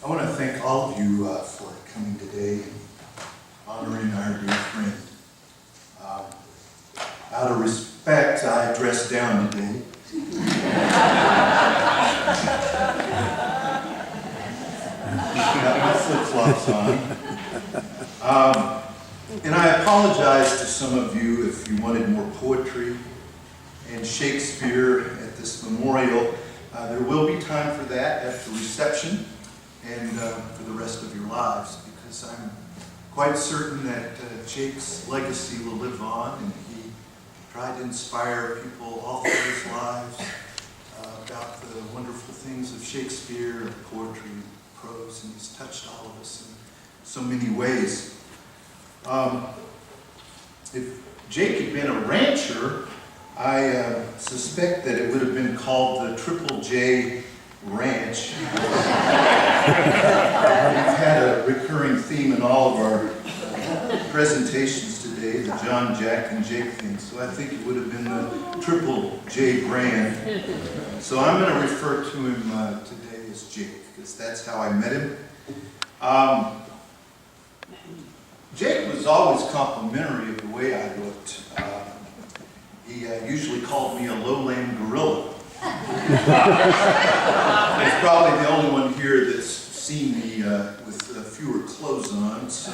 I want to thank all of you for coming today and honoring our dear friend. Out of respect, I dressed down today. Got my flip-flops on. And I apologize to some of you if you wanted more poetry and Shakespeare at this memorial. There will be time for that at the reception and for the rest of your lives, because I'm quite certain that Jake's legacy will live on, and he tried to inspire people all through his lives about the wonderful things of Shakespeare, and poetry, and prose, and he's touched all of us in so many ways. If Jake had been a rancher, I suspect that it would have been called the Triple J Ranch. We've had a recurring theme in all of our presentations today, the John, Jack, and Jake thing. So I think it would have been the Triple J brand. So I'm going to refer to him today as Jake, because that's how I met him. Jake was always complimentary of the way I looked. He usually called me a lowland gorilla. He's probably the only one here that's seen me with fewer clothes on, so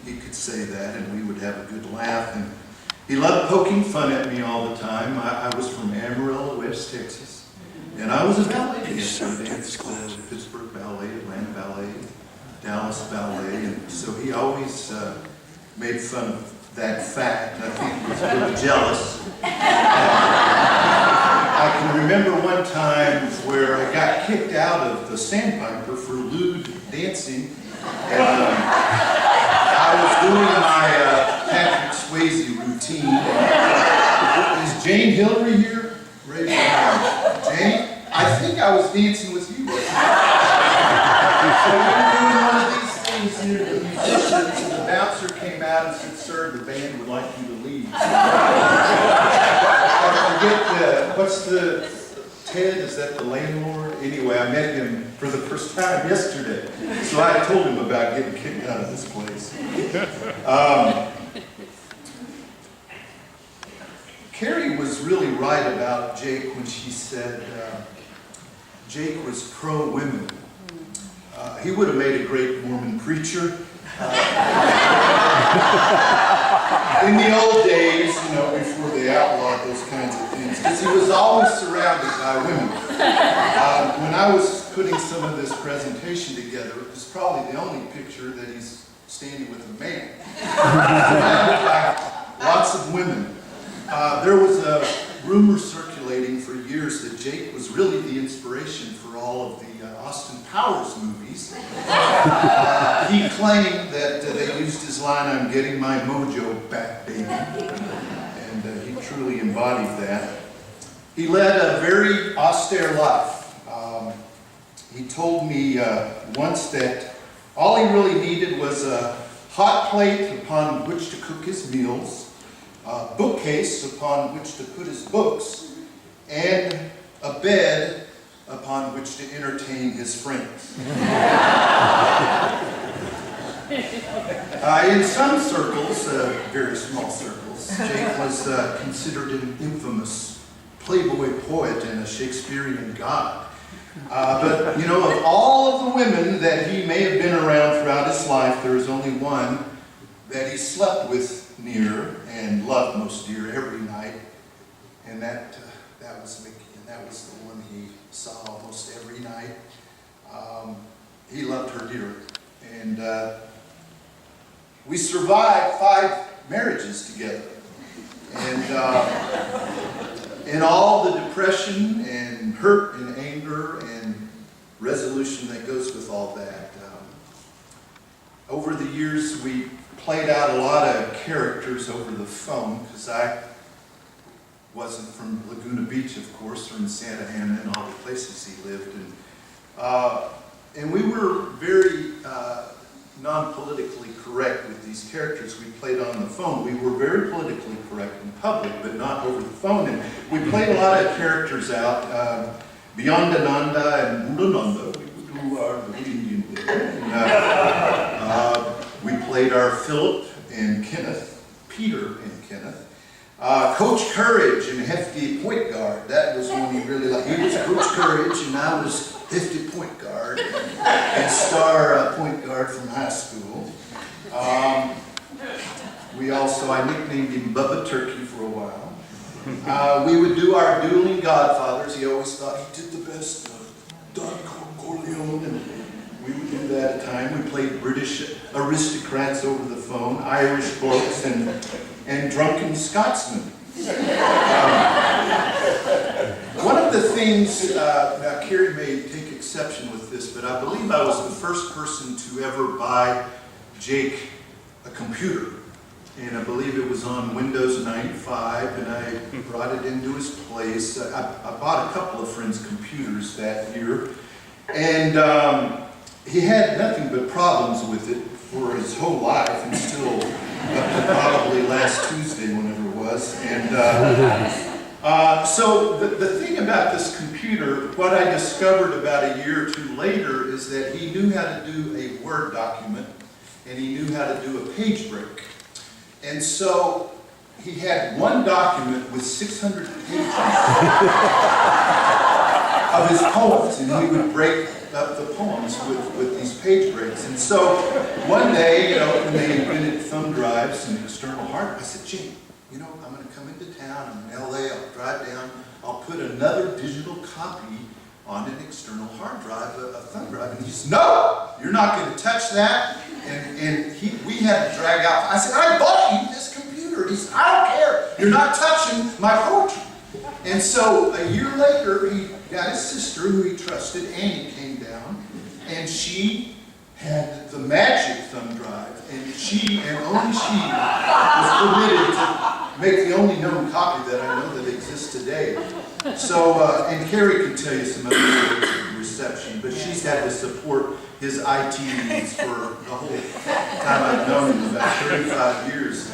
he could say that and we would have a good laugh. And he loved poking fun at me all the time. I was from Amarillo, West Texas, and I was a ballet dancer. I danced with Pittsburgh Ballet, Atlanta Ballet, Dallas Ballet, and so he always made fun of that fact. I think he was a little jealous. I can remember one time where I got kicked out of the Sandpiper for lewd dancing, and I was doing my Patrick Swayze routine. Is Jane Hillary here? Raise your hand. Jane? I think I was dancing with you. So we were doing one of these things near the musicians, and the bouncer came out and said, "Sir, the band would like you to leave." I forget what's the Ted? Is that the landlord? Anyway, I met him for the first time yesterday, so I told him about getting kicked out of this place. Carrie was really right about Jake when she said Jake was pro-women. He would have made a great Mormon preacher. In the old days, you know, before they outlawed those kinds of things, because he was always surrounded by women. When I was putting some of this presentation together, it was probably the only picture that he's standing with a man. Surrounded by lots of women. There was a rumor circulating for years that Jake was really the inspiration for all of the Austin Powers movies. He claimed that they used his line, "I'm getting my mojo back, baby." And he truly embodied that. He led a very austere life. He told me once that all he really needed was a hot plate upon which to cook his meals, a bookcase upon which to put his books, and a bed upon which to entertain his friends. In some circles, very small circles, Jake was considered an infamous Playboy poet and a Shakespearean god. But, you know, of all of the women that he may have been around throughout his life, there is only one that he slept with near and loved most dear every night, and that was Mickey, and that was the one he saw almost every night. He loved her dearly, and we survived 5 marriages together, and in all the depression and hurt and anger and resolution that goes with all that. Over the years, we played out a lot of characters over the phone, because I wasn't from Laguna Beach, of course, or in Santa Ana and all the places he lived. And we were very non-politically correct with these characters we played on the phone. We were very politically correct in public, but not over the phone. And we played a lot of characters out. Beyond Ananda and Mudananda, we would do our Indian We played our Philip and Kenneth, Peter and Kenneth. Coach Courage and Hefty Point Guard. That was one he really liked. He was Coach Courage and I was Hefty Point Guard and star point guard from high school. I nicknamed him Bubba Turkey for a while. We would do our dueling godfathers. He always thought he did the best. Don Corleone, and we would do that at time. We played British aristocrats over the phone, Irish blokes, and drunken Scotsmen. One of the things, now Carrie may take exception with this, but I believe I was the first person to ever buy Jake a computer. And I believe it was on Windows 95, and I brought it into his place. I bought a couple of friends' computers that year, and he had nothing but problems with it for his whole life, and still up to probably last Tuesday, whenever it was. And so the thing about this computer, what I discovered about a year or two later, is that he knew how to do a Word document, and he knew how to do a page break. And so he had one document with 600 pages of his poems, and he would break up the poems with these page breaks. And so one day, when they invented thumb drives and external hard, I said, Jim, I'm going to come into town, I'm in LA, I'll drive down, I'll put another digital copy on an external hard drive, a thumb drive. And he said, no, you're not going to touch that. And we had to drag out. I said, I bought you this computer. He said, I don't care. You're not touching my poetry. And so a year later, he got his sister, who he trusted, Annie, came down, and she had the magic thumb drive, and she, and only she, was permitted to make the only known copy that I know that exists today. So, and Carrie can tell you some other stories of reception, but she's had to support his IT needs for the whole time I've known him, about 35 years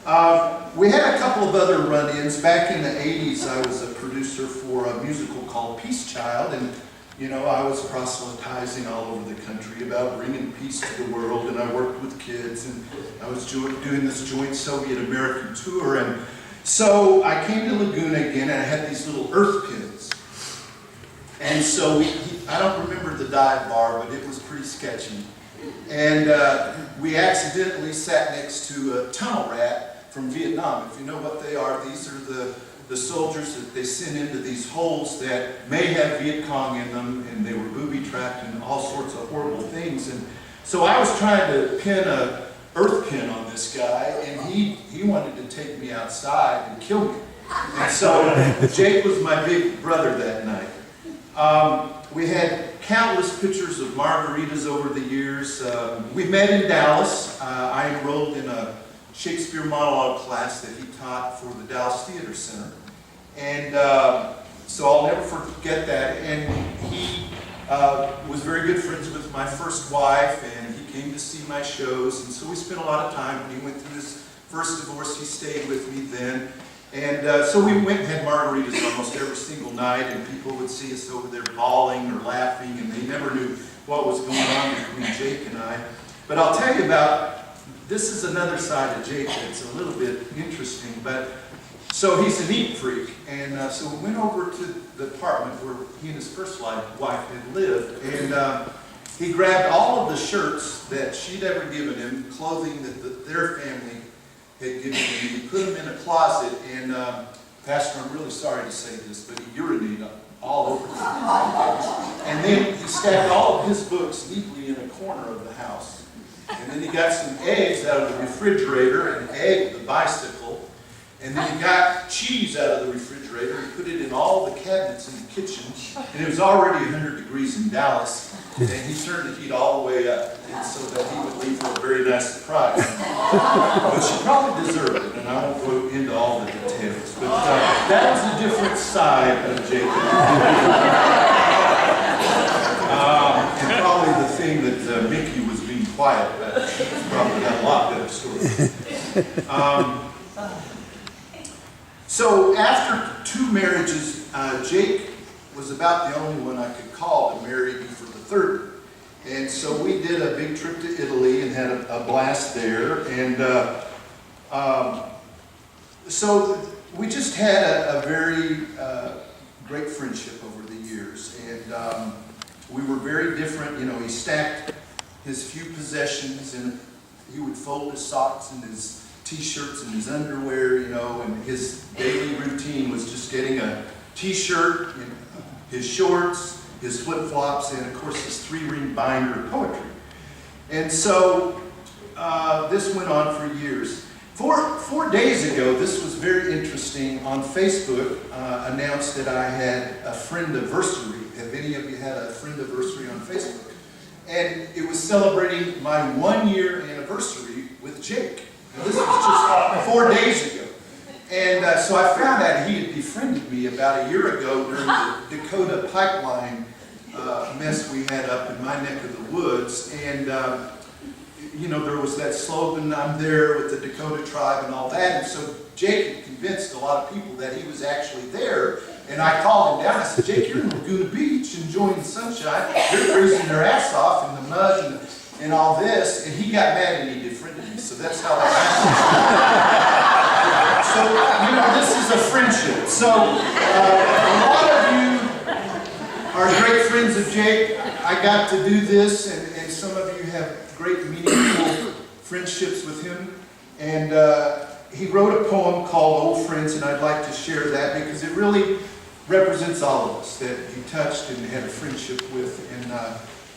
now. We had a couple of other run-ins. Back in the 80s, I was a producer for a musical called Peace Child, and I was proselytizing all over the country about bringing peace to the world, and I worked with kids, and I was doing this joint Soviet-American tour, and so I came to Laguna again, and I had these little earth pins. And so I don't remember the dive bar, but it was pretty sketchy. And we accidentally sat next to a tunnel rat from Vietnam. If you know what they are, these are the soldiers that they sent into these holes that may have Viet Cong in them, and they were booby-trapped and all sorts of horrible things. And so I was trying to pin a earth pin on this guy, and he wanted to take me outside and kill me. And so Jake was my big brother that night. We had countless pictures of margaritas over the years. We met in Dallas. I enrolled in a Shakespeare monologue class that he taught for the Dallas Theater Center. And so I'll never forget that. And he was very good friends with my first wife, and he came to see my shows. And so we spent a lot of time. When he went through his first divorce, he stayed with me then. And so we went and had margaritas almost every single night, and people would see us over there bawling or laughing, and they never knew what was going on between Jake and I. But I'll tell you about, this is another side of Jake that's a little bit interesting. But so he's a neat freak, and so we went over to the apartment where he and his first wife had lived, and he grabbed all of the shirts that she'd ever given him, clothing that their family had given him. He put them in a closet, and Pastor, I'm really sorry to say this, but he urinated all over them. And then he stacked all of his books neatly in a corner of the house. And then he got some eggs out of the refrigerator, an egg, the bicycle. And then he got cheese out of the refrigerator and put it in all the cabinets in the kitchen. And it was already 100 degrees in Dallas. And he turned the heat all the way up, and so that he would leave her a very nice surprise. But she probably deserved it, and I won't go into all the details. But that was a different side of Jacob. And probably the thing that Mickey was being quiet about. She probably got a lot better stories. So after 2 marriages, Jake was about the only one I could call to marry me for the third. And so we did a big trip to Italy and had a blast there. And so we just had a very great friendship over the years. And we were very different. You know, he stacked his few possessions, and he would fold his socks and his t-shirts and his underwear, you know, and his daily routine was just getting a t-shirt, his shorts, his flip-flops, and of course his 3-ring binder of poetry. And so this went on for years. Four days ago, this was very interesting, on Facebook, announced that I had a friend-iversary. Have any of you had a friend-iversary on Facebook? And it was celebrating my 1-year anniversary with Jake. Now, this was just 4 days ago. And so I found out he had befriended me about a year ago during the Dakota pipeline mess we had up in my neck of the woods. And, you know, there was that slogan, "I'm there with the Dakota tribe," and all that. And so Jake had convinced a lot of people that he was actually there. And I called him down. I said, "Jake, you're in Laguna Beach enjoying the sunshine. They're freezing their ass off in the mud and all this." And he got mad and he defriended me. So that's how that happened. So, you know, this is a friendship. So a lot of you are great friends of Jake. I got to do this, and some of you have great meaningful friendships with him. And he wrote a poem called "Old Friends," and I'd like to share that because it really represents all of us that he touched and had a friendship with, and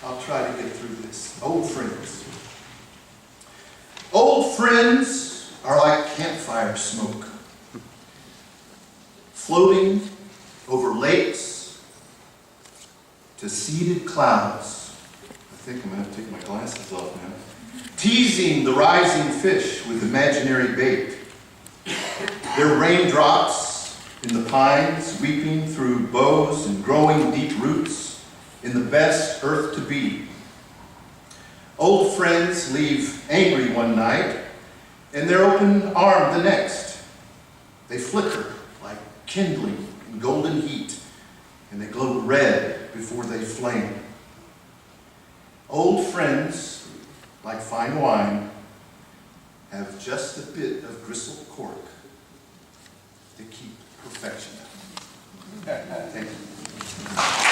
I'll try to get through this. Old friends. Old friends are like campfire smoke, floating over lakes to seeded clouds. I think I'm going to have to take my glasses off now. Teasing the rising fish with imaginary bait. Their raindrops in the pines, weeping through boughs and growing deep roots in the best earth to be. Old friends leave angry one night, and they're open armed the next. They flicker like kindling in golden heat, and they glow red before they flame. Old friends, like fine wine, have just a bit of gristle cork to keep perfection. Thank you.